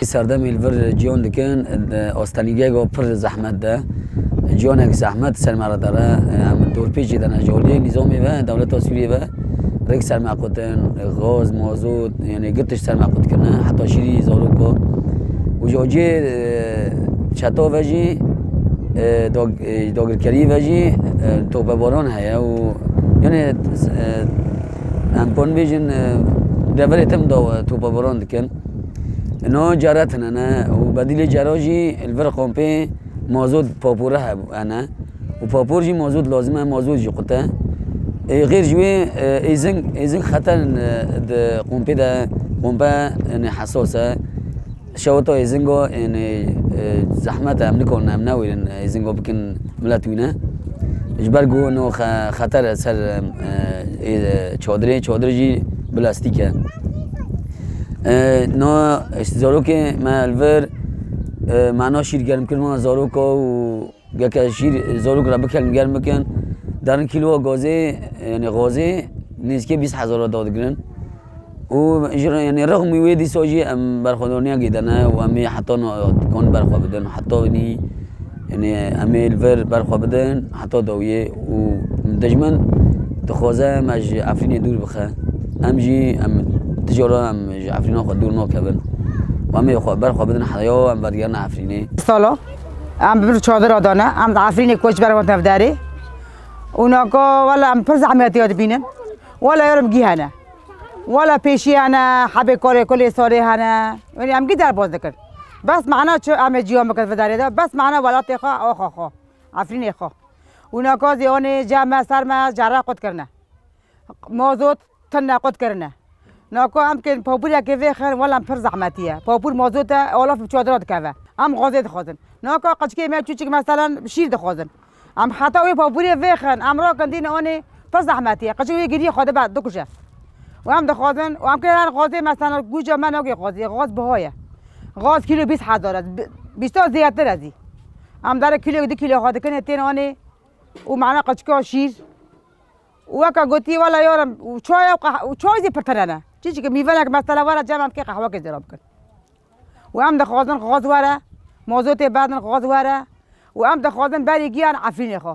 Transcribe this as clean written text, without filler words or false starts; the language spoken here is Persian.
سردم الور جیان دکن آستانیگه گو پر زحمت ده جیان یک زحمت سرمایه داره هم دور پیچی داره جولی نظامی و دولت سوریه و رک سرمایه کردن غاز مازوت یعنی گرتش سرمایه کرد کنه حتی شیری زاروکو و جوجی چتا وجی داگرکری وجی توپ باران هیا و یعنی امکان بیشین دولتم دا توپ باران دکن نه جرات نه و بدیل جراجی الور قمپی مازود پاپوره انا و پاپور جی مازود لازمه مازود جی قطه غیر جوی ایزن خطر د قمپی ده قمپه یعنی حساسه شوطه ایزنگو یعنی زحمت هم نکن هم نویرن ایزنگو بکن ملتوینه اجبر گو نو خطر سر چادری جی بلاستیکه نا زارو که ما الور معنا شیر گرم کردن زارو کو و گه شیر زارو را بکن گرم بکن در این کیلو گازه یعنی غازه نیست 20,000 داد گرن و یعنی رقم ویدی سوجی ام برخوردنیا گیدنه و امی حتی کن برخورد بدن حتی نی یعنی امی الور برخورد بدن حتی دویه و دجمن تخوازه مج عفرین دور بخه امجی ام تجاره ام عفرینا خود دور ناکبن و امی برخورد بدن حیا ام برگرن عفرینه سالا ام بر چادر آدانه ام عفرین کوچ برام تفداری اونا کو ولا ام پر زحمتی یاد بینن ولا یارم گیهنه ولا پیشی انا حبه کار کلی ساری هنه یعنی ام در باز دکر بس معنا چه ام جیام بکرد فداری ده بس معنا ولات خو آخا خو عفرین خو اونا کو زیان جمع سر ما جرا قد کرنه موضوع تن قد کرنه ناکو ام که پاپور که وخر ولا پر زحمتیه پاپور موضوع تا اولاف چادرات که ام غازه خازن ناکو قچکی ما چوچک مثلا شیر ده خازن ام حتی وی پاپوری وخن ام را کندین آنی پر زحمتیه قچکی گیری خاطر بعد دکوشه و هم دخوازن و هم که غازه مثلا گوجه من نگی غاز بهایه غاز کیلو 20,000 است 20 تا زیادتر ازی هم در کیلو 2 کیلو خاطر کنه تین آنی و معنا قچکا شیر و که گوتی والا یارم و چای زی پرتنه چیزی که میوه نک مثلا وارا جمع که قهوه که جراب کن و هم دخوازن غاز واره موضوع بعدن غاز واره و هم دخوازن بری گیان عفرین خو